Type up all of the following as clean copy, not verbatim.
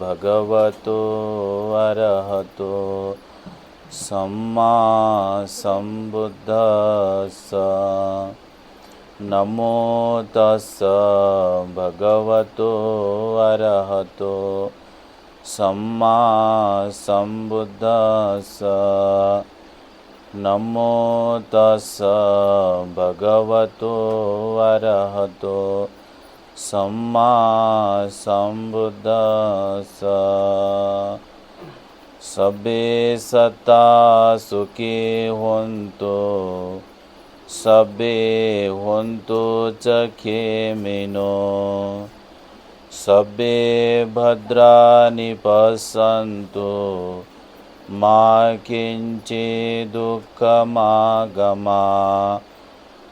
भगवतो अरहतो सम्मा सम्बुद्धस्स। नमो तस्स भगवतो अरहतो सम्मा सम्बुद्धस्स। नमो तस्स भगवतो अरहतो सम्मा सम्बुद्धस्स। सब्बे सत्ता सुखी होन्तु सब्बे होन्तु चखेमिनो। सब्बे भद्राणि पश्यन्तु मा किञ्चित् दुःखमागमा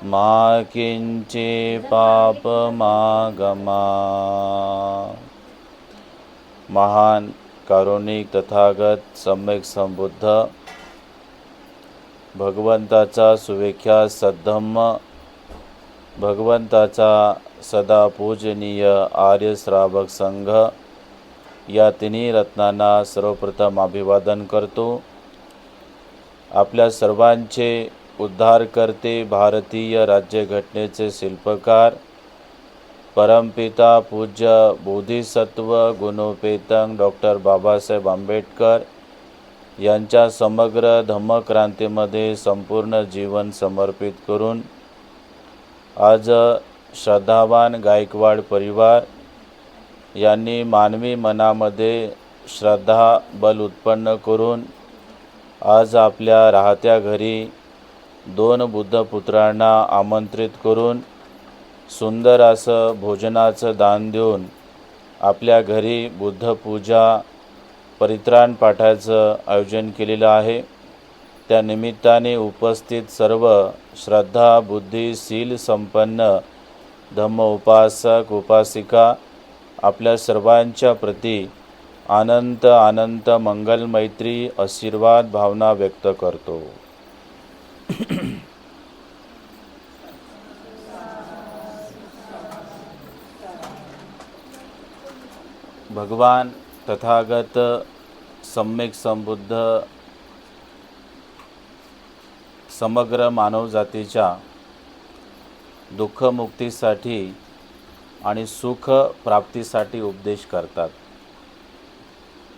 मा किञ्चित् पापमागमा। महान कारुणिक तथागत सम्यक संबुद्ध भगवंताचा सुविख्यात सद्धम्म, भगवंताचा सदा पूजनीय आर्य श्रावक संघ या तिन्ही रत्नांना सर्वप्रथम अभिवादन करतो। आपल्या सर्वांचे उद्धारकर्ते, भारतीय राज्यघटनेचे शिल्पकार, परमपिता पूज्य बोधिसत्व गुणोपेतंग डॉक्टर बाबासाहेब आंबेडकर यांच्या समग्र धम्मक्रांतीमध्ये संपूर्ण जीवन समर्पित करून आज श्रद्धावान गायकवाड परिवार यांनी मानवी मनामध्ये श्रद्धा बल उत्पन्न करून आज आपल्या राहत्या घरी 2 बुद्धपुत्रांना आमंत्रित करून सुंदर असं भोजनाचं दान देऊन आपल्या घरी बुद्धपूजा परित्राण पाठाचं आयोजन केलेलं आहे। त्या निमित्ताने उपस्थित सर्व श्रद्धा बुद्धी शील संपन्न धम्म उपासक उपासिका आपल्या सर्वांच्या प्रती अनंत अनंत मंगल मैत्री आशीर्वाद भावना व्यक्त करतो। भगवान तथागत सम्यक संबुद्ध समग्र मानवजातीच्या दुःखमुक्तीसाठी आणि सुख प्राप्तीसाठी उपदेश करतात।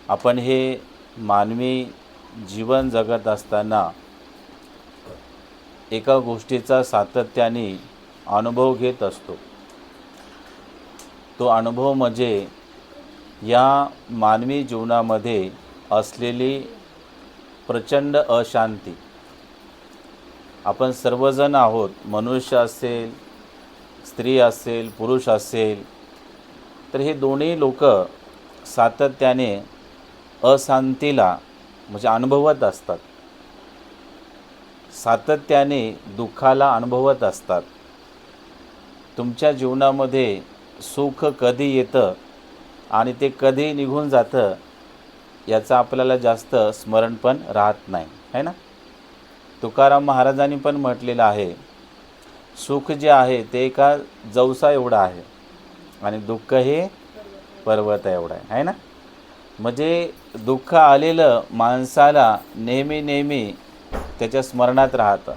आपण हे मानवी जीवन जगत असताना एका गोष्टीचा सातत्याने अनुभव घेत असतो। तो अनुभव म्हणजे या मानवी जीवनामध्ये असलेली प्रचंड अशांती। आपण सर्वजण आहोत, मनुष्य असेल, स्त्री असेल, पुरुष असेल, तर हे दोन्ही लोक सातत्याने अशांतीला म्हणजे अनुभवत असतात, सातत्याने दुःखाला अनुभवत असतात। तुमच्या जीवनामध्ये सुख कधी येतं आणि ते कधी निघून जातं याचं आपल्याला जास्त स्मरण पण राहत नाही, है ना। तुकाराम महाराजांनी पण म्हटलेलं आहे, सुख जे आहे ते एका जवसा एवढं आहे आणि दुःख हे पर्वत एवढं आहे ना। म्हणजे दुःख आलेलं माणसाला नेहमी नेहमी त्याच्या स्मरणात राहतं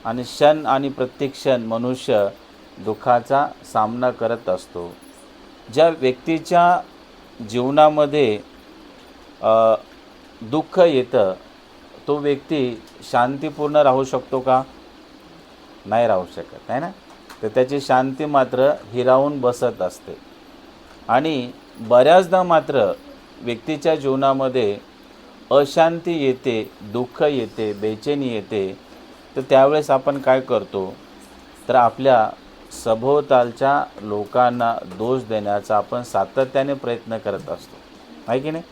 आणि क्षण आणि प्रत्येक क्षण मनुष्य दुःखाचा सामना करत असतो। ज्या व्यक्तीच्या जीवनामध्ये दुःख येतं तो व्यक्ती शांतीपूर्ण राहू शकतो का? नाही राहू शकत, आहे ना। तर त्याची शांती मात्र हिरावून बसत असते आणि बऱ्याचदा मात्र व्यक्तीच्या जीवनामध्ये अशांती येते, दुःख येते, बेचैनी येते। तर त्यावेळेस आपण काय करतो, तर आपल्या सभोवतालच्या लोकांना दोष देण्याचा आपण सातत्याने प्रयत्न करत असतो, आहे की नाही।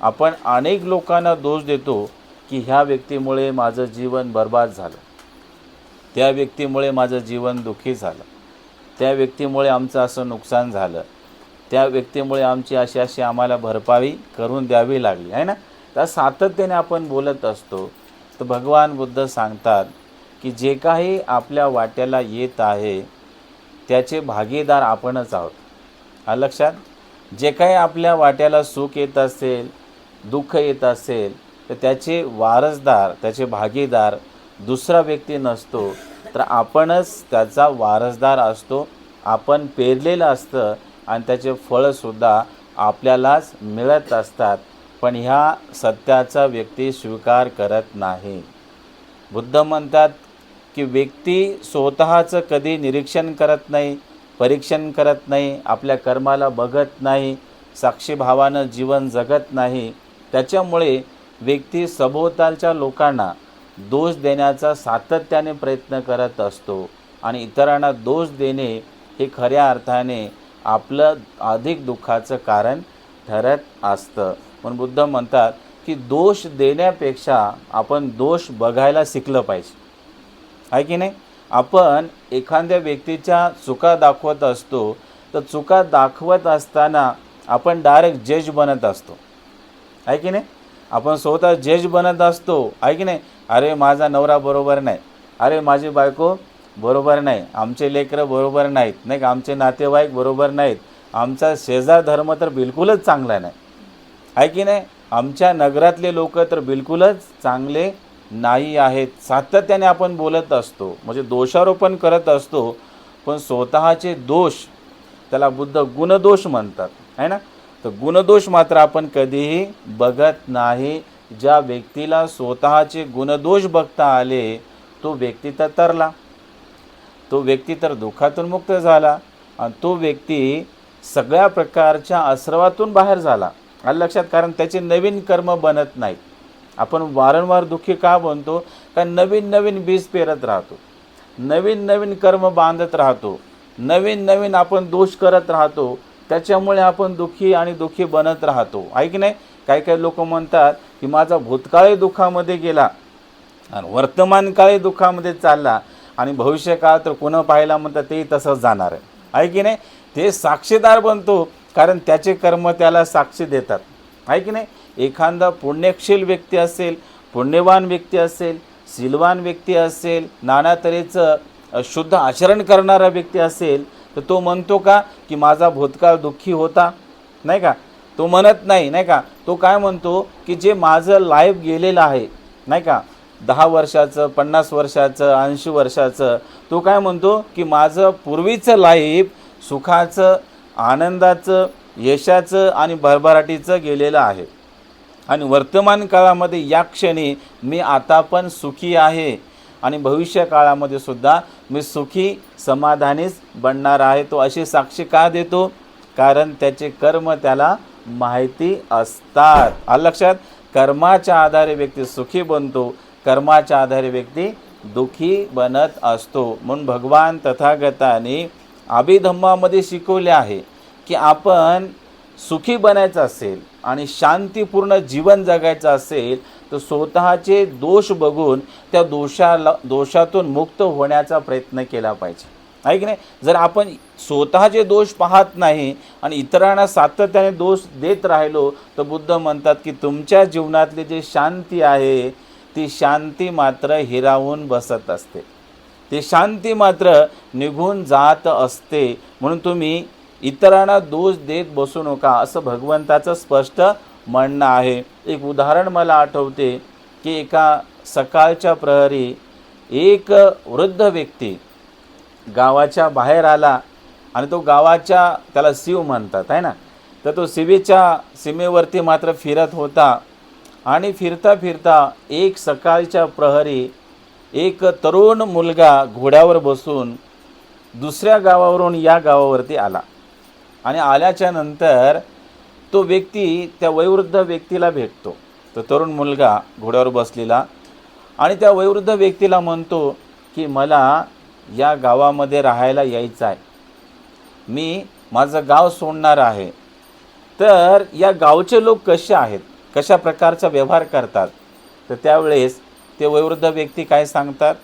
आपण अनेक लोकांना दोष देतो की ह्या व्यक्तीमुळे माझं जीवन बर्बाद झालं, त्या व्यक्तीमुळे माझं जीवन दुःखी झालं, त्या व्यक्तीमुळे आमचं असं नुकसान झालं, त्या व्यक्तीमुळे आमची अशी अशी आम्हाला भरपाई करून द्यावी लागली, आहे ना। त्या सातत्याने आपण बोलत असतो। तर भगवान बुद्ध सांगतात की जे काही आपल्या वाट्याला येत आहे त्याचे भागीदार आपणच आहोत। लक्षात, जे काही आपल्या वाट्याला सुख येत असेल, दुःख येत असेल, तर त्याचे वारसदार, त्याचे भागीदार दुसरा व्यक्ती नसतो, तर आपणच त्याचा वारसदार असतो. आपण पेरलेलं असतं आणि त्याचे फळंसुद्धा आपल्यालाच मिळत असतात. पण ह्या सत्याचा व्यक्ती स्वीकार करत नाही. बुद्ध म्हणतात की व्यक्ती स्वतःचं कधी निरीक्षण करत नाही, परीक्षण करत नाही, आपल्या कर्माला बघत नाही, साक्षीभावानं जीवन जगत नाही. त्याच्यामुळे व्यक्ती सभोवतालच्या लोकांना दोष देण्याचा सातत्याने प्रयत्न करत असतो आणि इतरांना दोष देणे हे खऱ्या अर्थाने आपलं अधिक दुःखाचं कारण ठरत असतं. पण बुद्ध म्हणतात की दोष देण्यापेक्षा आपण दोष बघायला शिकलं पाहिजे, आहे की नाही. आपण एखाद्या व्यक्तीच्या चुका दाखवत असतो, तर चुका दाखवत असताना आपण डायरेक्ट जज बनत असतो, आहे की नाही. आपण स्वतः जज बनत असतो, आहे की नाही. अरे माझा नवरा बरोबर नाही, अरे माझी बायको बरोबर नाही, आमचे लेकरं बरोबर नाहीत, नाही का, आमचे नातेवाईक बरोबर नाहीत, आमचा शेजार धर्म तर बिलकुलच चांगला नाही, आहे की नाही. आमच्या नगरातले लोक तर बिलकुलच चांगले नाही आहेत. सातत्याने आपण बोलत असतो, म्हणजे दोषारोपण करत असतो. पण स्वतःचे दोष, त्याला बुद्ध गुणदोष म्हणतात, आहे ना. तर गुणदोष मात्र आपण कधीही बघत नाही. ज्या व्यक्तीला स्वतःचे गुणदोष बघता आले, तो व्यक्ती तर तरला, तो व्यक्ती तर दुःखातून मुक्त झाला आणि तो व्यक्ती सगळ्या प्रकारच्या आश्रवातून बाहेर झाला. आलं लक्षात. कारण त्याचे नवीन कर्म बनत नाहीत. आपण वारंवार दुःखी का बनतो? कारण नवीन नवीन बीज पेरत राहतो, नवीन नवीन कर्म बांधत राहतो, नवीन नवीन आपण दोष करत राहतो. त्याच्यामुळे आपण दुःखी बनत राहतो, आहे की नाही. काही काही लोक म्हणतात की माझा भूतकाळही दुःखामध्ये गेला आणि वर्तमान काळी दुःखामध्ये चालला आणि भविष्यकाळ तर कोणं पाहायला म्हणतात तेही तसंच जाणार आहे की नाही. ते साक्षीदार बनतो कारण त्याचे कर्म त्याला साक्षी देतात, आहे की नाही. एखादा पुण्यशील व्यक्ती असेल, पुण्यवान व्यक्ती असेल, शीलवान व्यक्ती असेल, नाना तऱ्हेचं शुद्ध आचरण करणारा व्यक्ती असेल, तर तो म्हणतो का की माझा भूतकाळ दुःखी होता? नाही का, तो म्हणत नाही, नाही का. तो काय म्हणतो की जे माझं लाईफ गेलेलं आहे, नाही का, 10 वर्षाचं, 50 वर्षाचं, 80 वर्षाचं, तो काय म्हणतो की माझं पूर्वीचं लाईफ सुखाचं, आनंदाचं, यशाचं आणि भरभराटीचं गेलेलं आहे आणि वर्तमान काळामध्ये या क्षणी मी आता पण सुखी आहे आणि भविष्य काळामध्ये सुद्धा मी सुखी समाधानीच बनणार आहे. तो अशी साक्षी का देतो? कारण त्याचे कर्म त्याला माहिती असतात. आलं लक्षात. कर्माच्या आधारे व्यक्ती सुखी बनतो, कर्माच्या आधारे व्यक्ती दुःखी बनत असतो. म्हणून भगवान तथागताने अभिधम्मामध्ये शिकवले आहे की आपण सुखी बनायचं असेल आणि शांतीपूर्ण जीवन जगायचं असेल तर स्वतःचे दोष बघून त्या दोषातून मुक्त होण्याचा प्रयत्न केला पाहिजे, आहे की नाही. जर आपण स्वतःचे दोष पाहत नाही आणि इतरांना सातत्याने दोष देत राहिलो तर बुद्ध म्हणतात की तुमच्या जीवनातली जी शांती आहे ती शांती मात्र हिरावून बसत असते, ती शांती मात्र निघून जात असते. म्हणून तुम्ही इतरांना दोष देत बसू नका, असं भगवंताचं स्पष्ट म्हणणं आहे. एक उदाहरण मला आठवते की एका सकाळच्या प्रहरी एक वृद्ध व्यक्ती गावाच्या बाहेर आला आणि तो गावाच्या, त्याला सीव म्हणतात, आहे ना, तर तो सीमेवरती मात्र फिरत होता आणि फिरता फिरता एक सकाळच्या प्रहरी एक तरुण मुलगा घोड्यावर बसून दुसऱ्या गावावरून या गावावरती आला आणि आल्याच्या नंतर तो व्यक्ती त्या वयोवृद्ध व्यक्तीला भेटतो. तो तरुण मुलगा घोड्यावर बसलेला आणि त्या वयोवृद्ध व्यक्तीला म्हणतो की मला या गावामध्ये राहायला यायचं आहे, मी माझं गाव सोडणार आहे. तर या गावचे लोक कसे आहेत, कशा प्रकारचा व्यवहार करतात? तर त्यावेळेस ते वयोवृद्ध व्यक्ती काय सांगतात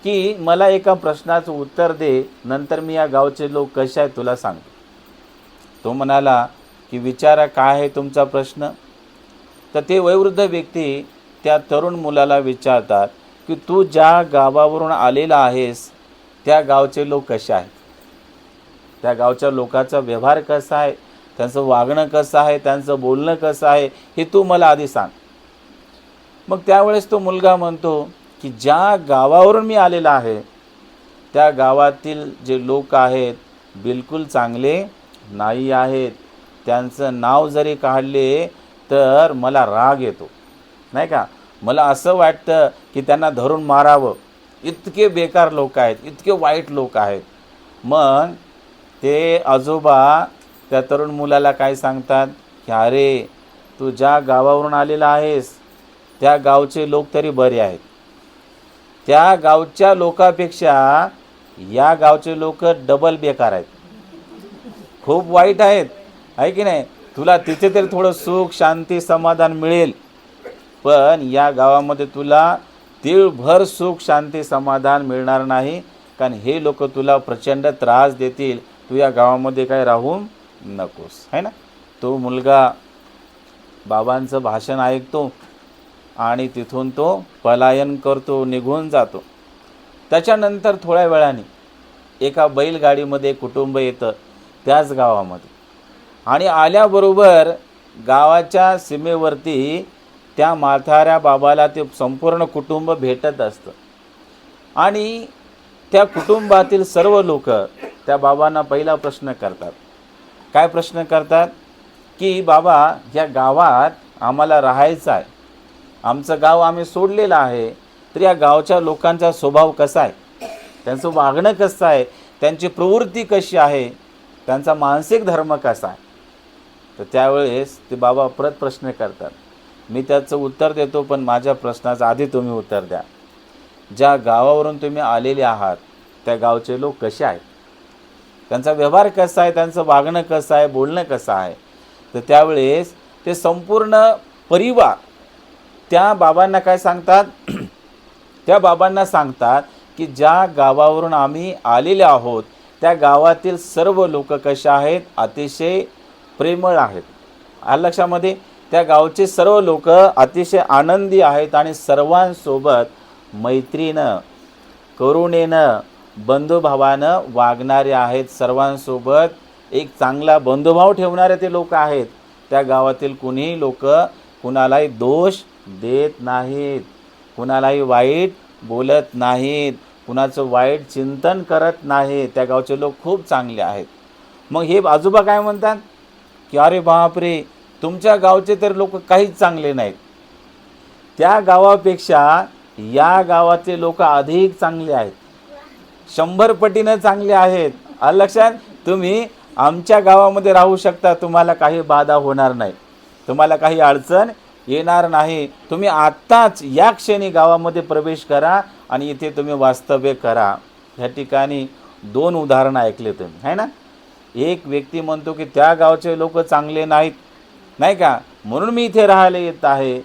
की मला एका प्रश्नाचं उत्तर दे, नंतर मी या गावचे लोक कसे आहेत तुला सांगतो. तो म्हणाला की विचारा काय आहे तुमचा प्रश्न. तर ते वयोवृद्ध व्यक्ती त्या तरुण मुलाला विचारतात की तू ज्या गावावरून आलेला आहेस त्या गावचे लोक कसे आहेत, त्या गावच्या लोकांचा व्यवहार कसा आहे, त्यांचं वागणं कसं आहे, त्यांचं बोलणं कसं आहे, हे तू मला आधी सांग. मग त्यावेळेस तो मुलगा म्हणतो की ज्या गावावरून मी आलेला आहे त्या गावातील जे लोक आहेत बिलकुल चांगले नाही आहेत. त्यांचं नाव जरी काढले तर मला राग येतो, नाही का. मला असं वाटतं की त्यांना धरून मारावं. इतके बेकार लोक आहेत, इतके वाईट लोक आहेत. मग ते आजोबा त्या तरुण मुलाला काय सांगतात की अरे, तू ज्या गावावरून आलेला आहेस त्या गावचे लोक तरी बरे आहेत. त्या गावच्या लोकांपेक्षा या गावचे लोक डबल बेकार आहेत, खूप वाईट आहेत, आहे की नाही. तुला तिथे तरी थोडं सुख शांती समाधान मिळेल, पण या गावामध्ये तुला तीळभर सुख शांती समाधान मिळणार नाही, कारण हे लोक तुला प्रचंड त्रास देतील. तू या गावामध्ये काय राहू नकोस, आहे ना. तो मुलगा बाबांचं भाषण ऐकतो आणि तिथून तो पलायन करतो, निघून जातो. त्याच्यानंतर थोड्या वेळाने एका बैलगाडीमध्ये कुटुंब येतं त्याच गावामध्ये, आणि आल्याबरोबर गावाच्या सीमेवरती त्या म्हाताऱ्या बाबाला ते संपूर्ण कुटुंब भेटत असतं. आणि त्या कुटुंबातील सर्व लोक त्या बाबांना पहिला प्रश्न करतात. काय प्रश्न करतात की बाबा, या गावात आम्हाला राहायचं आहे, आमचं गाव आम्ही सोडलेलं आहे, तर या गावच्या लोकांचा स्वभाव कसा आहे, त्यांचं वागणं कसं आहे, त्यांची प्रवृत्ती कशी आहे, त्यांचा मानसिक धर्म कसा आहे. तर त्यावेळेस ते बाबा परत प्रश्न करतात. मी त्याचं उत्तर देतो, पण माझ्या प्रश्नाचं आधी तुम्ही उत्तर द्या. ज्या गावावरून तुम्ही आलेले आहात त्या गावचे लोक कसे आहेत, त्यांचा व्यवहार कसा आहे, त्यांचं वागणं कसं आहे, बोलणं कसं आहे. तर त्यावेळेस ते संपूर्ण परिवार त्या बाबांना काय सांगतात, त्या बाबांना सांगतात की ज्या गावावरून आम्ही आलेले आहोत त्या गावातील सर्व लोक कसे आहेत, अतिशय प्रेमळ आहेत. आलं लक्षामध्ये. त्या गावचे सर्व लोक अतिशय आनंदी आहेत आणि सर्वांसोबत मैत्रीनं, करुणेनं, बंधुभावानं वागणारे आहेत. सर्वांसोबत एक चांगला बंधुभाव ठेवणारे ते लोक आहेत. त्या गावातील कुणीही लोक कुणालाही दोष देत नाहीत, कुणालाही वाईट बोलत नाहीत, कुणाचं वाईट चिंतन करत नाहीत. त्या गावचे लोक खूप चांगले आहेत. मग हे आजोबा काय म्हणतात की अरे बापरे, तुमच्या गावचे तर लोक काहीच चांगले नाहीत, त्या गावापेक्षा या गावातले लोक अधिक चांगले आहेत, 100 पटीनं चांगले आहेत. आलं लक्षात. तुम्ही आमच्या गावामध्ये राहू शकता, तुम्हाला काही बाधा होणार नाही, तुम्हाला काही अडचण येणार नाही. तुम्ही आत्ताच या क्षणी गावामध्ये प्रवेश करा आणि इथे तुम्ही वास्तव्य करा. ह्या ठिकाणी 2 उदाहरणं ऐकले तुम्ही, आहे ना. एक व्यक्ती म्हणतो की त्या गावचे लोक चांगले नाहीत, नाही का, म्हणून मी इथे राहायला येत आहे.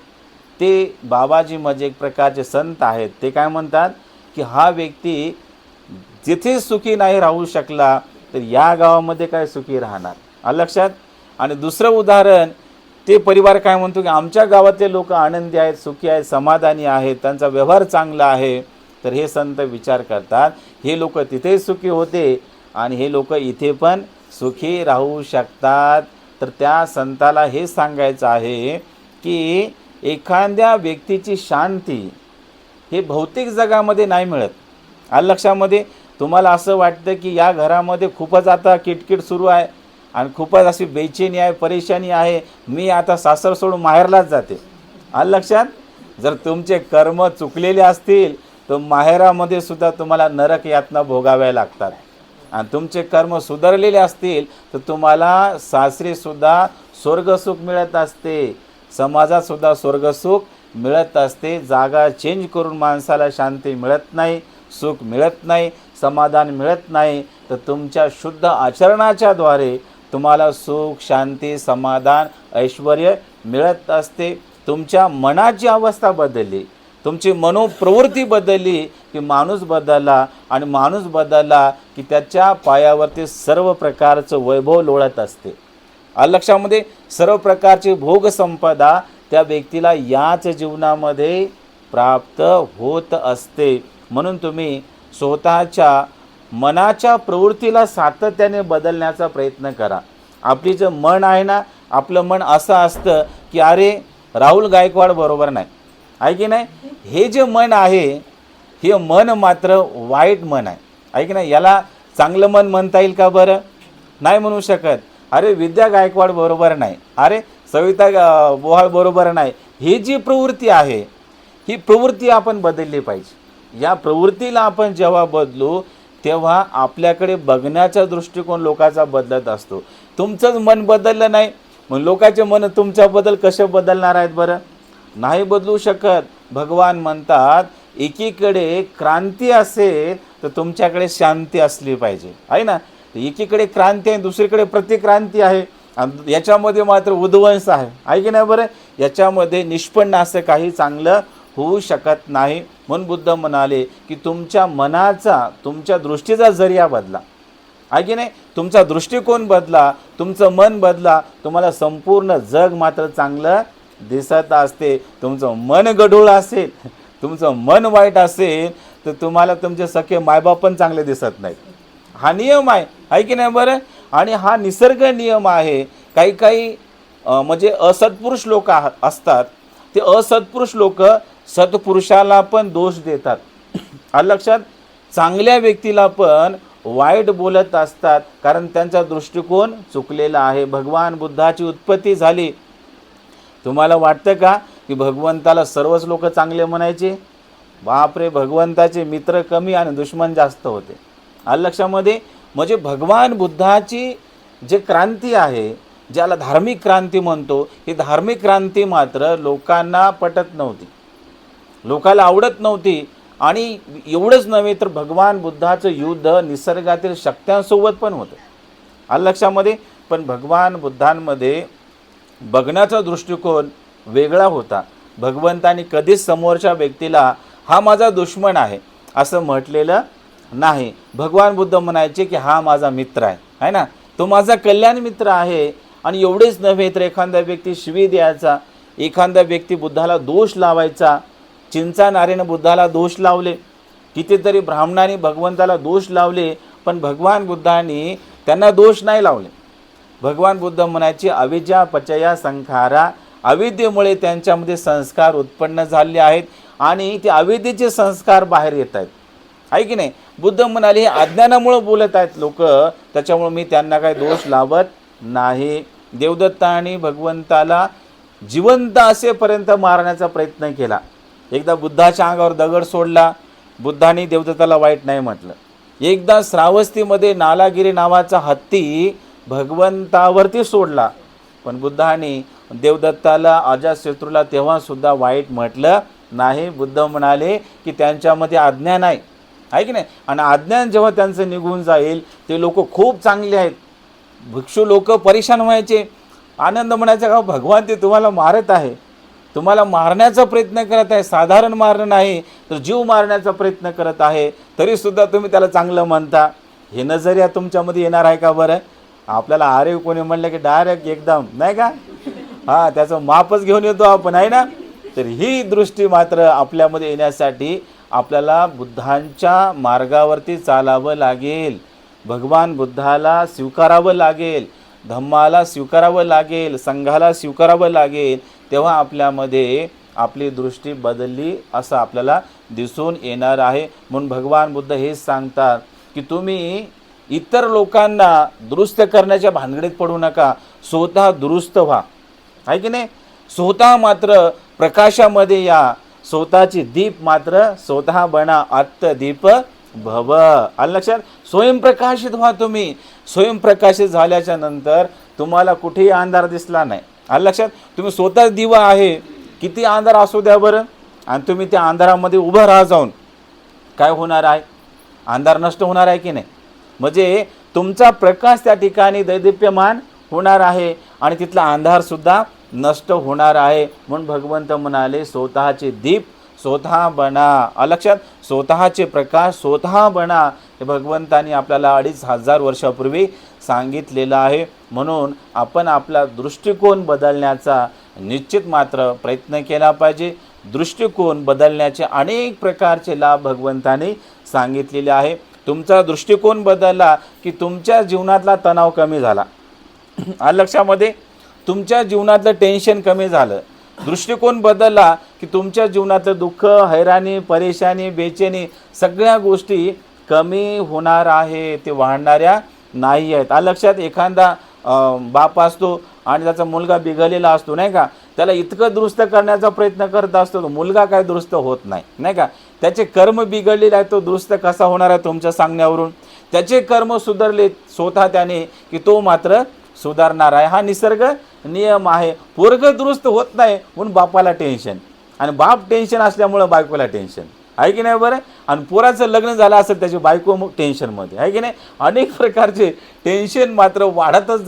ते बाबाजी म्हणजे एक प्रकारचे संत आहेत. ते काय म्हणतात की हा व्यक्ती जिथे सुखी नाही राहू शकला तर या गावामध्ये काय सुखी राहणार. आलं लक्षात. आणि दुसरं उदाहरण, ते परिवार काय म्हणतो की आमच्या गावातले लोक आनंदी आहेत, सुखी आहेत, समाधानी आहेत, त्यांचा व्यवहार चांगला आहे. तर हे संत विचार करतात हे लोक तिथे सुखी होते आणि हे लोक इथे पण सुखी राहू शकतात. तर त्या संताला हे सांगायचं आहे की एखाद्या व्यक्तीची शांती हे भौतिक जगामध्ये नाही मिळत. आलं लक्षामध्ये. तुम्हाला असं वाटतं की या घरामध्ये खूपच आता किटकिट सुरू आहे आणि खूपच अशी बेचैनी आहे, परेशानी आहे, मी आता सासर सोडून माहेरलाच जाते. आलं लक्षात. जर तुमचे कर्म चुकलेले असतील तर माहेरामध्ये सुद्धा तुम्हाला नरक यातना भोगाव्या लागतात, आणि तुमचे कर्म सुधारलेले असतील तर तुम्हाला सासरीसुद्धा स्वर्गसुख मिळत असते, समाजातसुद्धा स्वर्गसुख मिळत असते. जागा चेंज करून माणसाला शांती मिळत नाही, सुख मिळत नाही, समाधान मिळत नाही. तर तुमच्या शुद्ध आचरणाच्याद्वारे तुम्हाला सुख शांती समाधान ऐश्वर्य मिळत असते. तुमच्या मनाची अवस्था बदलली, तुमची मनोप्रवृत्ती बदलली की माणूस बदलला, आणि माणूस बदलला की त्याच्या पायावरती सर्व प्रकारचं वैभव लोळत असते. लक्षामध्ये सर्व प्रकारची भोगसंपदा त्या व्यक्तीला याच जीवनामध्ये प्राप्त होत असते. म्हणून तुम्ही स्वतःच्या मनाच्या प्रवृत्तीला सातत्याने बदलण्याचा प्रयत्न करा. आपली जे मन आहे ना, आपलं मन असं असतं की अरे राहुल गायकवाड बरोबर नाही, आहे की नाही. हे जे मन आहे, हे मन मात्र वाईट मन आहे की नाही. याला चांगलं मन म्हणता येईल का बरं? नाही म्हणू शकत. अरे विद्या गायकवाड बरोबर नाही, अरे सविता बोहाळ बरोबर नाही. ही जी प्रवृत्ती आहे, ही प्रवृत्ती आपण बदलली पाहिजे. या प्रवृत्तीला आपण जेव्हा बदलू तेव्हा आपल्याकडे बघण्याचा दृष्टिकोन लोकांचा बदलत असतो. तुमचंच मन बदललं नाही, मग लोकांचे मन तुमच्याबद्दल कसे बदलणार आहेत बरं? नाही बदलू शकत. भगवान म्हणतात एकीकडे क्रांती असेल तर तुमच्याकडे शांती असली पाहिजे, आहे ना. एकीकडे क्रांती आहे, दुसरीकडे प्रतिक्रांती आहे, आणि याच्यामध्ये मात्र उद्ध्वंस आहे की नाही बरं. याच्यामध्ये निष्पन्न असं काही चांगलं होऊ शकत नाही. म्हणून बुद्ध म्हणाले की तुमच्या मनाचा, तुमच्या दृष्टीचा जरिया बदला, आहे की नाही. तुमचा दृष्टिकोन बदला, तुमचं मन बदला, तुम्हाला संपूर्ण जग मात्र चांगलं दिसत असते. तुमचं मन गढूळ असेल, तुमचं मन वाईट असेल तर तुम्हाला तुमचे सख्खे मायबाप पण चांगले दिसत नाहीत. हा नियम आहे की नाही बरं. आणि हा निसर्ग नियम आहे. काही काही म्हणजे असत्पुरुष लोक असतात, ते असत्पुरुष लोक सत्पुरुषाला पण दोष देतात. आलं लक्षात. चांगल्या व्यक्तीला पण वाईट बोलत असतात, कारण त्यांचा दृष्टिकोन चुकलेला आहे. भगवान बुद्धाची उत्पत्ती झाली, तुम्हाला वाटतं का की भगवंताला सर्वच लोक चांगले म्हणायचे? बापरे, भगवंताचे मित्र कमी आणि दुश्मन जास्त होते. आलं लक्षामध्ये. म्हणजे भगवान बुद्धाची जे क्रांती आहे, ज्याला धार्मिक क्रांती म्हणतो, ही धार्मिक क्रांती मात्र लोकांना पटत नव्हती, लोकांना आवडत नव्हती. आणि एवढंच नव्हे तर भगवान बुद्धाचं युद्ध निसर्गातील शक्त्यांसोबत पण होतं. आलं लक्षामध्ये. पण भगवान बुद्धांमध्ये बघण्याचा दृष्टिकोन वेगळा होता. भगवंतांनी कधीच समोरच्या व्यक्तीला हा माझा दुश्मन आहे असं म्हटलेलं नाही. भगवान बुद्ध म्हणायचे की हा माझा मित्र आहे ना, तो माझा कल्याण मित्र आहे. आणि एवढेच नव्हे तर एखादा व्यक्ती शिवी द्यायचा, एखादा व्यक्ती बुद्धाला दोष लावायचा. चिंचा नारेनं बुद्धाला दोष लावले, कितीतरी ब्राह्मणांनी भगवंताला दोष लावले, पण भगवान बुद्धांनी त्यांना दोष नाही लावले. भगवान बुद्ध म्हणायचे अविद्या पचया संखारा, अविद्येमुळे त्यांच्यामध्ये संस्कार उत्पन्न झाले आहेत आणि ते अविद्येचे संस्कार बाहेर येत आहेत, आहे की नाही. बुद्ध म्हणाले हे अज्ञानामुळे बोलत आहेत लोक, त्याच्यामुळे मी त्यांना काही दोष लावत नाही. देवदत्ताने भगवंताला जिवंत असेपर्यंत मारण्याचा प्रयत्न केला. एकदा बुद्धाच्या अंगावर दगड सोडला, बुद्धाने देवदत्ताला वाईट नाही म्हटलं. एकदा श्रावस्तीमध्ये नालागिरी नावाचा हत्ती भगवंतावरती सोडला, पण बुद्धाने देवदत्ताला अजातशत्रूला तेव्हा सुद्धा वाईट म्हटलं नाही. बुद्ध म्हणाले की त्यांच्यामध्ये अज्ञान आहे की नाही. आणि अज्ञान जेव्हा त्यांचं निघून जाईल, ते लोक खूप चांगले आहेत. भिक्षू लोक परेशान व्हायचे, आनंद म्हणायचा का भगवान ते तुम्हाला मारत आहे, तुम्हाला मारण्याचा प्रयत्न करत आहे, साधारण मारणं नाही तर जीव मारण्याचा प्रयत्न करत आहे, तरीसुद्धा तुम्ही त्याला चांगलं म्हणता. हे नजरिया तुमच्यामध्ये येणार आहे का बरं? आपल्याला आरे कोणी म्हणलं की डायरेक्ट एकदम नाही का, हां त्याचं मापच घेऊन येतो आपण, आहे ना. तर ही दृष्टी मात्र आपल्यामध्ये येण्यासाठी आपल्याला बुद्धांच्या मार्गावरती चालावं लागेल. भगवान बुद्धाला स्वीकारावं लागेल, धम्माला स्वीकारावं लागेल, संघाला स्वीकारावं लागेल. तेव्हा आपल्यामध्ये आपली दृष्टी बदलली असं आपल्याला दिसून येणार आहे. म्हणून भगवान बुद्ध हेच सांगतात की तुम्ही इतर लोकांना दुरुस्त करण्याच्या भानगडीत पडू नका, स्वतः दुरुस्त व्हा, आहे की नाही. स्वतः मात्र प्रकाशामध्ये या, स्वतःची दीप मात्र स्वतः बना, आत्मदीप भव. आलं लक्षात. स्वयंप्रकाशित व्हा तुम्ही. स्वयंप्रकाशित झाल्याच्या नंतर तुम्हाला कुठेही अंधार दिसला नाही. आलं लक्षात. तुम्ही स्वतः दिवा आहे, किती अंधार असू द्या बरं, आणि तुम्ही त्या अंधारामध्ये उभं राहा जाऊन, काय होणार आहे? अंधार नष्ट होणार आहे की नाही. म्हणजे तुमचा प्रकाश त्या ठिकाणी दैदिप्यमान होणार आहे आणि तिथला अंधारसुद्धा नष्ट होणार आहे. म्हणून भगवंत म्हणाले स्वतःचे दीप स्वतः बना. लक्षात. स्वतःचे प्रकाश स्वतः बना. हे भगवंतांनी आपल्याला 2500 वर्षापूर्वी सांगितलेलं आहे. म्हणून आपण आपला दृष्टिकोन बदलण्याचा निश्चित मात्र प्रयत्न केला पाहिजे. दृष्टिकोन बदलण्याचे अनेक प्रकारचे लाभ भगवंतांनी सांगितलेले आहे. तुमचा दृष्टिकोन बदलला की तुमच्या जीवनातला तणाव कमी झाला, आलं लक्षामध्ये? तुमच्या जीवनातलं टेन्शन कमी झालं, दृष्टिकोन बदलला की तुमच्या जीवनातलं दुःख, हैराणी, परेशानी, बेचैनी सगळ्या गोष्टी कमी होणार आहे, ते वाढणाऱ्या नाही आहेत. आलं लक्षात? एखादा बाप असतो आणि त्याचा मुलगा बिघडलेला असतो, नाही का, त्याला इतकं दुरुस्त करण्याचा प्रयत्न करत असतो, तो मुलगा काय दुरुस्त होत नाही, नाही का. त्याचे कर्म बिघडलेले आहेत, तो दुरुस्त कसा होणार आहे तुमच्या सांगण्यावरून? त्याचे कर्म सुधारले स्वतः त्याने की तो मात्र सुधारणार आहे. हा निसर्ग नियम आहे. पोरग दुरुस्त होत नाही म्हणून बापाला टेन्शन, आणि बाप टेन्शन असल्यामुळं बायकोला टेन्शन, आहे की नाही बरं? आणि पोराचं लग्न झालं असेल त्याची बायको मग टेन्शनमध्ये, आहे की नाही? अनेक प्रकारचे टेन्शन मात्र वाढतच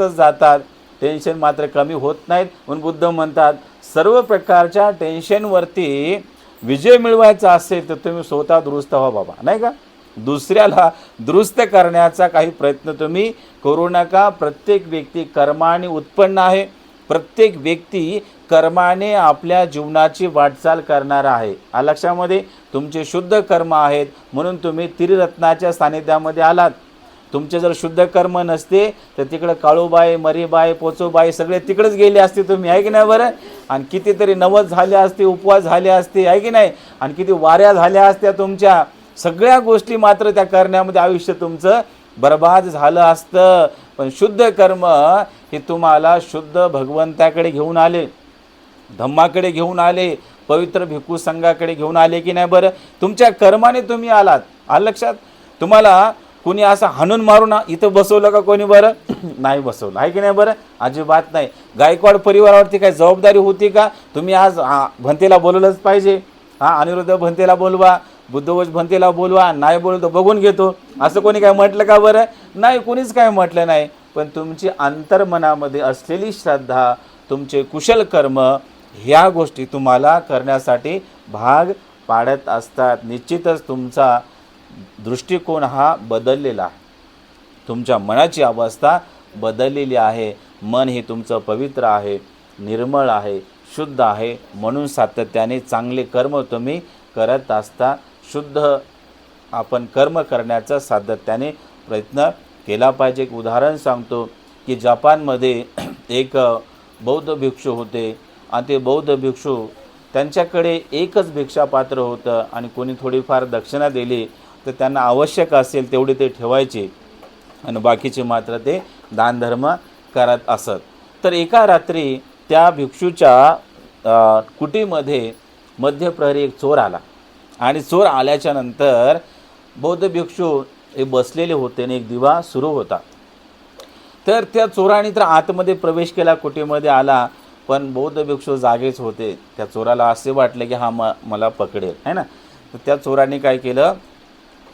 जातात. टेन्शन मात्र कमी होत नाहीत. म्हणून बुद्ध म्हणतात, सर्व प्रकारच्या टेन्शनवरती विजय मिळवायचा असेल तर तुम्ही स्वतः दुरुस्त व्हा बाबा, नाही का. दुसऱ्याला दुरुस्त करण्याचा काही प्रयत्न तुम्ही करू नका. प्रत्येक व्यक्ती कर्माने उत्पन्न आहे. प्रत्येक व्यक्ती कर्माने आपल्या जीवनाची वाटचाल करणार आहे. आलं लक्षामध्ये? तुमचे शुद्ध कर्म आहेत म्हणून तुम्ही त्रिरत्नाच्या सानिध्यामध्ये आलात. तुमचे जर शुद्ध कर्म नसते तर तिकडं काळूबाई, मरीबाई, पोचूबाई सगळे तिकडेच गेले असते तुम्ही, आहे की नाही बरं? आणि कितीतरी नवस झाले असते, उपवास झाले असते, आहे की नाही? आणि किती वाऱ्या झाल्या असत्या तुमच्या. सगळ्या गोष्टी मात्र त्या करण्यामध्ये आयुष्य तुमचं बर्बाद झालं असतं. पण शुद्ध कर्म हे तुम्हाला शुद्ध भगवंताकडे घेऊन आले, धम्माकडे घेऊन आले, पवित्र भिक्खू संघाकडे घेऊन आले की नाही बरं? तुमच्या कर्माने तुम्ही आलात. आलं लक्षात? तुम्हाला कोणी असं हाणून मारून इथं बसवलं का कोणी बरं? नाही बसवलं, आहे की नाही बरं? अजिबात नाही. गायकवाड परिवारावरती काय जबाबदारी होती का तुम्ही आज भंतेला बोलवलंच पाहिजे? अनिरुद्ध भंतेला बोलवा, बुद्धवंश भंतेला बोलवा, नाही बोलतो बघून घेतो, असं कोणी काय म्हटलं का बरं? नाही, कोणीच काय म्हटलं नाही. पण तुमची अंतर्मनामध्ये असलेली श्रद्धा, तुमचे कुशल कर्म ह्या गोष्टी तुम्हाला करण्यासाठी भाग पाडत असतात. निश्चितच तुमचा दृष्टिकोन हा बदललेला आहे, तुमच्या मनाची अवस्था बदललेली आहे. मन हे तुमचं पवित्र आहे, निर्मळ आहे, शुद्ध आहे. म्हणून सातत्याने चांगले कर्म तुम्ही करत असता. शुद्ध आपण कर्म करण्याचा सातत्याने प्रयत्न केला पाहिजे. एक उदाहरण सांगतो की जपानमध्ये एक बौद्ध भिक्षू होते आणि ते बौद्ध भिक्षू त्यांच्याकडे एकच भिक्षापात्र होतं आणि कोणी थोडीफार दक्षिणा दिली तर त्यांना आवश्यक असेल तेवढे ते ठेवायचे आणि बाकीचे मात्र ते दानधर्म करत असत. तर एका रात्री त्या भिक्षूच्या कुटीमध्ये मध्यप्रहरी एक चोर आला आणि चोर आल्याच्या नंतर बौद्ध भिक्षू हे बसलेले होते आणि एक दिवा सुरू होता. तर त्या चोराने तर आतमध्ये प्रवेश केला, कुटीमध्ये आला, पण बौद्ध भिक्षू जागेच होते. त्या चोराला असे वाटले की हा मला पकडेल, आहे ना. तर त्या चोराने काय केलं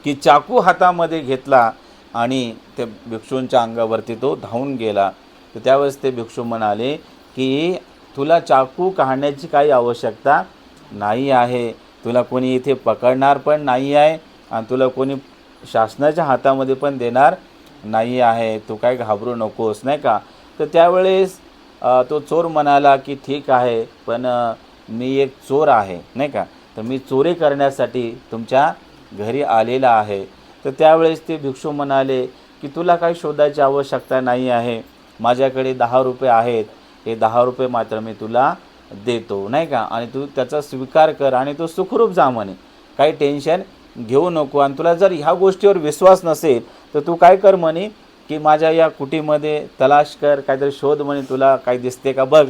की चाकू हातामध्ये घेतला आणि त्या भिक्षूंच्या अंगावरती तो धावून गेला. तर त्यावेळेस ते भिक्षू म्हणाले की तुला चाकू काढण्याची काही आवश्यकता नाही आहे, तुला कोणी इथे पकडणार पण नाही आहे आणि तुला कोणी शासनाच्या हातामध्ये पण देणार नाही आहे, तू काय घाबरू नकोस, नाही का. तर त्यावेळेस तो चोर म्हणाला की ठीक आहे, पण मी एक चोर आहे, नाही का, तर मी चोरी करण्यासाठी तुमच्या घरी आलेला आहे. तर त्यावेळेस ते भिक्षू म्हणाले की तुला काही शोधायची आवश्यकता नाही आहे, माझ्याकडे 10 रुपये आहेत, हे 10 रुपये मात्र मी तुला देतो, नाही का, आणि तू त्याचा स्वीकार कर आणि तो सुखरूप जा म्हणे, काही टेन्शन घेऊ नको. आणि तुला जर ह्या गोष्टीवर विश्वास नसेल तर तू काय कर म्हणे की माझ्या या कुटीमध्ये तलाश कर, काहीतरी शोध म्हणे, तुला काही दिसते का बघ.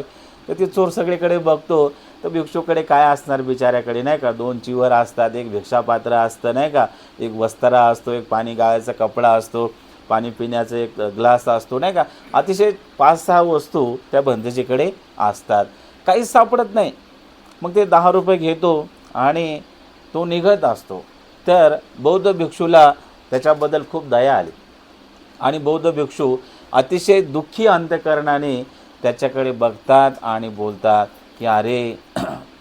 तर ते चोर सगळीकडे बघतो, तर भिक्षूकडे काय असणार बिचाऱ्याकडे, नाही का, 2 चिवर असतात, एक भिक्षापात्र असतं, नाही का, एक वस्त्रा असतो, एक पाणी गाळायचा कपडा असतो, पाणी पिण्याचा एक ग्लास असतो, नाही का, अतिशय 5-6 वस्तू त्या बंदजीकडे असतात. काहीच सापडत नाही. मग ते 10 रुपये घेतो आणि तो निघत असतो. तर बौद्ध भिक्षूला त्याच्याबद्दल खूप दया आली आणि बौद्ध भिक्षू अतिशय दुःखी अंतःकरणाने त्याच्याकडे बघतात आणि बोलतात की अरे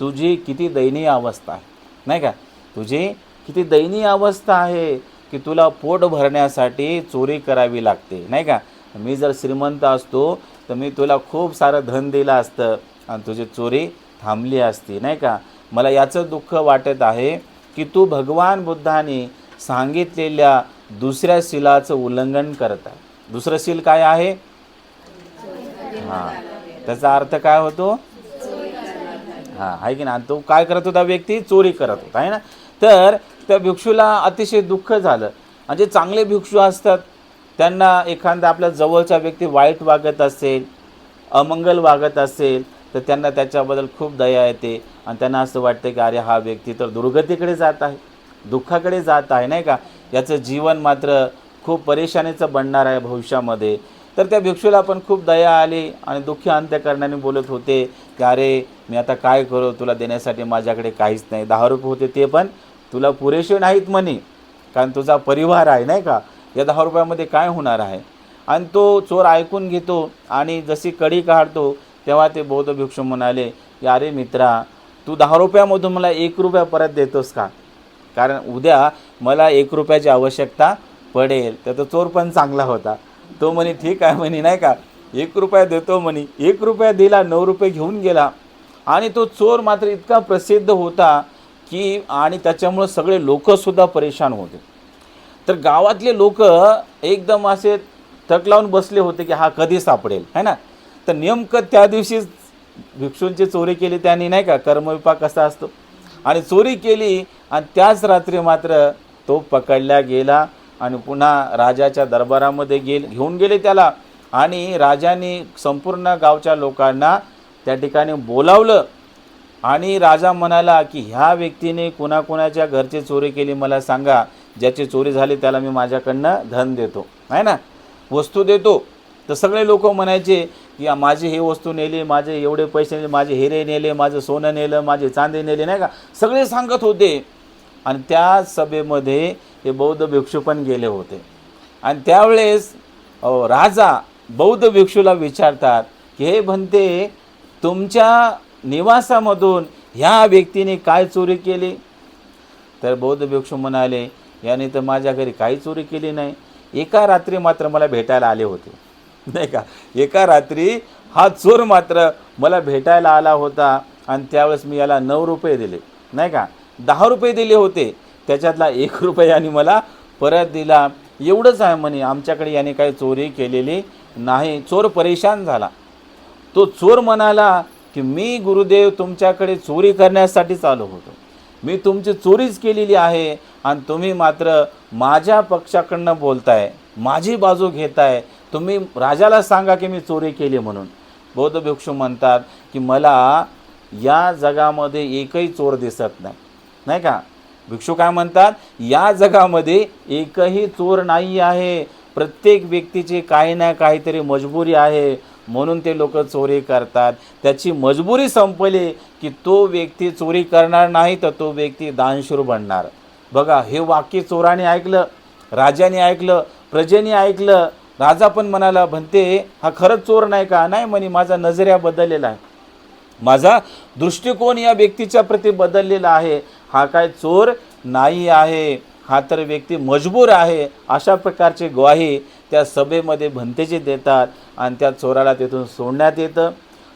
तुझी किती दयनीय अवस्था आहे, नाही का, तुझी किती दयनीय अवस्था आहे की तुला पोट भरण्यासाठी चोरी करावी लागते, नाही का. मी जर श्रीमंत असतो तर मी तुला खूप सारं धन दिलं असतं आणि तुझी चोरी थांबली असती, नाही का. मला याचं दुःख वाटत आहे की तू भगवान बुद्धाने सांगितलेल्या दुसऱ्या शिलाचं उल्लंघन करत आहे. दुसरं शील काय आहे हां, त्याचा अर्थ काय होतो? हां, आहे की नाही? तो काय करत होता? व्यक्ती चोरी करत होता, आहे ना? तर त्या भिक्षूला अतिशय दुःख झालं. आणि जे चांगले भिक्षू असतात त्यांना एखादा आपल्या जवळचा व्यक्ती वाईट वागत असेल, अमंगल वागत असेल, तर त्यांना त्याच्याबद्दल खूप दया येते आणि त्यांना असं वाटतं की अरे हा व्यक्ती तर दुर्गतीकडे जात आहे, दुःखाकडे जात आहे, नाही का? याचं जीवन मात्र खूप परेशानीचं बनणार आहे भविष्यामध्ये. तर त्या भिक्षूला पण खूप दया आली आणि दुःखी अंतःकरणाने बोलत होते की अरे मी आता काय करू, तुला देण्यासाठी माझ्याकडे काहीच नाही. 10 रुपये होते ते पण तुला पुरेसे नाहीत म्हणे, कारण तुझा परिवार आहे, नाही का? या 10 रुपयामध्ये काय होणार आहे? आणि तो चोर ऐकून घेतो आणि जशी कडी काढतो तेव्हा ते बौद्ध भिक्षू म्हणाले की अरे मित्रा, तू 10 रुपयामधून मला 1 रुपया परत देतोस का? कारण उद्या मला 1 रुपयाची आवश्यकता पडेल. तर तो चोर पण चांगला होता. तो म्हणे ठीक आहे म्हणे, नाही का? 1 रुपया देतो म्हणे. 1 रुपया दिला, 9 रुपये घेऊन गेला. आणि तो चोर मात्र इतका प्रसिद्ध होता की आणि त्याच्यामुळे सगळे लोकसुद्धा परेशान होते. तर गावातले लोक एकदम असे थक लावून बसले होते की हा कधी सापडेल, है ना? तर नेमकं त्या दिवशीच भिक्षूंची चोरी केली त्यांनी, नाही का? कर्मविपाक कसा असतो. आणि चोरी केली आणि त्याच रात्री मात्र तो पकडला गेला आणि पुन्हा राजाच्या दरबारामध्ये घेऊन गेले त्याला. आणि राजाने संपूर्ण गावच्या लोकांना त्या ठिकाणी बोलावलं आणि राजा म्हणाला की ह्या व्यक्तीने कुणाकुणाच्या घरची चोरी केली मला सांगा, ज्याची चोरी झाली त्याला मी माझ्याकडनं धन देतो, आहे ना, वस्तू देतो. तर सगळे लोक म्हणायचे की माझी ही वस्तू नेली, माझे एवढे पैसे नेले, माझे हिरे नेले, माझं सोनं नेलं, माझे चांदी नेले, नाही का? सगळे सांगत होते. आणि त्या सभेमध्ये हे बौद्ध भिक्षू पण गेले होते. आणि त्यावेळेस राजा बौद्ध भिक्षूला विचारतात की हे भंते, तुमच्या निवासामधून ह्या व्यक्तीने काय चोरी केली? तर बौद्ध भिक्षू म्हणाले याने तर माझ्या घरी काही चोरी केली नाही, एका रात्री मात्र मला भेटायला आले होते, नाही का? एका रात्री हा चोर मात्र मला भेटायला आला होता आणि त्यावेळेस मी याला 9 रुपये दिले, नाही का? 10 रुपये दिले होते, त्याच्यातला 1 रुपया याने मला परत दिला. एवढंच आहे म्हणे, आमच्याकडे याने काही चोरी केलेली नाही. चोर परेशान झाला. तो चोर म्हणाला की मी गुरुदेव तुमच्याकडे चोरी करण्यासाठीच आलो होतो, मी तुमची चोरीच केलेली आहे आणि तुम्ही मात्र माझ्या पक्षाकडनं बोलताय, माझी बाजू घेताय. तुम्ही राजाला सांगा की मी चोरी केली म्हणून. बौद्ध भिक्षू म्हणतात की मला या जगामध्ये एकही चोर दिसत नाही, नाही का? भिक्षू काय म्हणतात? या जगामध्ये एकही चोर नाही आहे. प्रत्येक व्यक्तीची काही ना काहीतरी मजबुरी आहे, म्हणून ते लोक चोरी करतात. त्याची मजबुरी संपली की तो व्यक्ती चोरी करणार नाही, तर तो व्यक्ती दानशूर बनणार. बघा, हे वाक्य चोराने ऐकलं, राजाने ऐकलं, प्रजेने ऐकलं. राजा पण म्हणाला भंते हा खरंच चोर नाही का? नाही म्हणे, माझा नजरिया बदललेला आहे, माझा दृष्टिकोन या व्यक्तीच्या प्रती बदललेला आहे. हा काय चोर नाही आहे, हा तर व्यक्ती मजबूर आहे. अशा प्रकारची ग्वाही त्या सभेमध्ये भंतेचे देतात आणि त्या चोराला तिथून सोडण्यात येतं.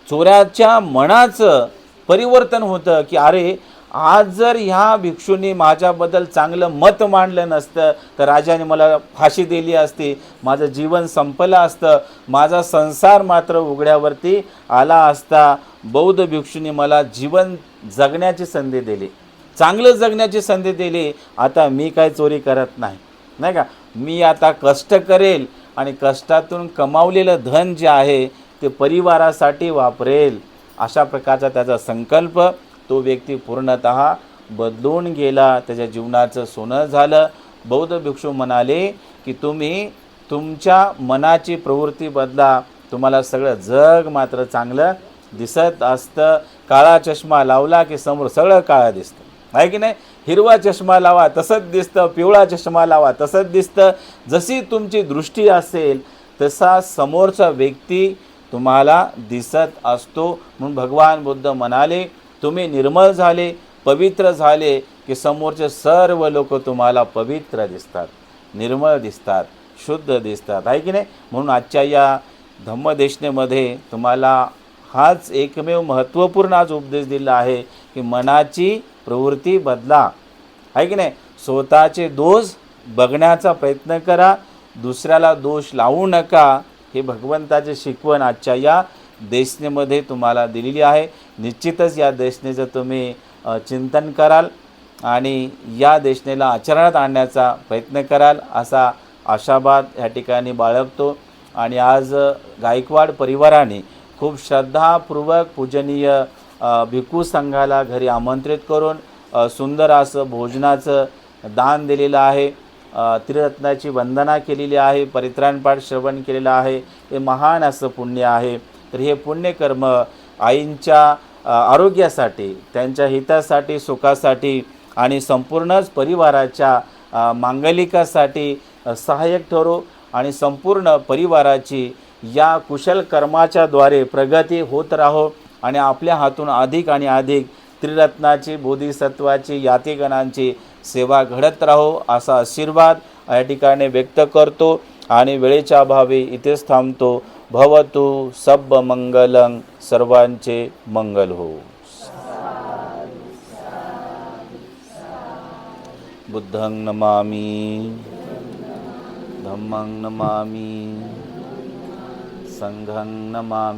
चोराच्या मनाचं परिवर्तन होतं की अरे, आज जर ह्या भिक्षूंनी माझ्याबद्दल चांगलं मत मांडलं नसतं तर राजाने मला फाशी दिली असती, माझं जीवन संपलं असतं, माझा संसार मात्र उघड्यावरती आला असता. बौद्ध भिक्षूंनी मला जीवन जगण्याची संधी दिली, चांगलं जगण्याची संधी दिली. आता मी काय चोरी करत नाही, नाही का? मी आता कष्ट करेल आणि कष्टातून कमावलेलं धन जे आहे ते परिवारासाठी वापरेल. अशा प्रकारचा त्याचा संकल्प. तो व्यक्ती पूर्णतः बदलून गेला, त्याच्या जीवनाचं सोनं झालं. बौद्ध भिक्षू म्हणाले की तुम्ही तुमच्या मनाची प्रवृत्ती बदला, तुम्हाला सगळं जग मात्र चांगलं दिसत असतं. काळा चष्मा लावला की समोर सगळं काळं दिसतं, आहे की नाही? हिरवा चष्मा लावा तसंच दिसतं, पिवळा चष्मा लावा तसंच दिसतं. जशी तुमची दृष्टी असेल तसा समोरचा व्यक्ती तुम्हाला दिसत असतो. म्हणून भगवान बुद्ध म्हणाले तुम्ही निर्मळ झाले, पवित्र झाले की समोरचे सर्व लोक तुम्हाला पवित्र दिसतात, निर्मळ दिसतात, शुद्ध दिसतात, आहे की नाही? म्हणून आजच्या या धम्मदेशनेमध्ये तुम्हाला हाच एकमेव महत्त्वपूर्ण आज उपदेश दिला आहे की मनाची प्रवृत्ती बदला, आहे की नाही? स्वतःचे दोष बघण्याचा प्रयत्न करा, दुसऱ्याला दोष लावू नका. हे भगवंताचे शिकवण आजच्या या देशनेमध्ये तुम्हाला दिलेली आहे. निश्चितच या देशनेचं तुम्ही चिंतन कराल आणि या देशनेला आचरणात आणण्याचा प्रयत्न कराल असा आशावाद या ठिकाणी बाळगतो. आणि आज गायकवाड परिवाराने खूप श्रद्धापूर्वक पूजनीय भिक्खू संघाला घरी आमंत्रित करून सुंदर असं भोजनाचं दान दिलेलं आहे. त्रिरत्नाची वंदना केलेली आहे, परित्राणपाठ श्रवण केलेलं आहे. हे महान असं पुण्य आहे. तर हे पुण्यकर्म आईंच्या आरोग्यासाठी, त्यांच्या हितासाठी, सुखासाठी आणि संपूर्णच परिवाराच्या मांगलिकासाठी सहाय्यक ठरो आणि संपूर्ण परिवाराची या कुशल कर्माच्या द्वारे प्रगती होत राहो आणि आपल्या हातून अधिक आणि अधिक त्रिरत्नाची, बोधिसत्वाची, यातिगणांची सेवा घडत राहो असा आशीर्वाद या ठिकाणी व्यक्त करतो आणि वेळेच्या अभावी इथेच थांबतो. भवतु सब मंगलं, सर्वांचे मंगल हो. बुद्धं नमामि, धम्मं नमामि, संघं नमामि.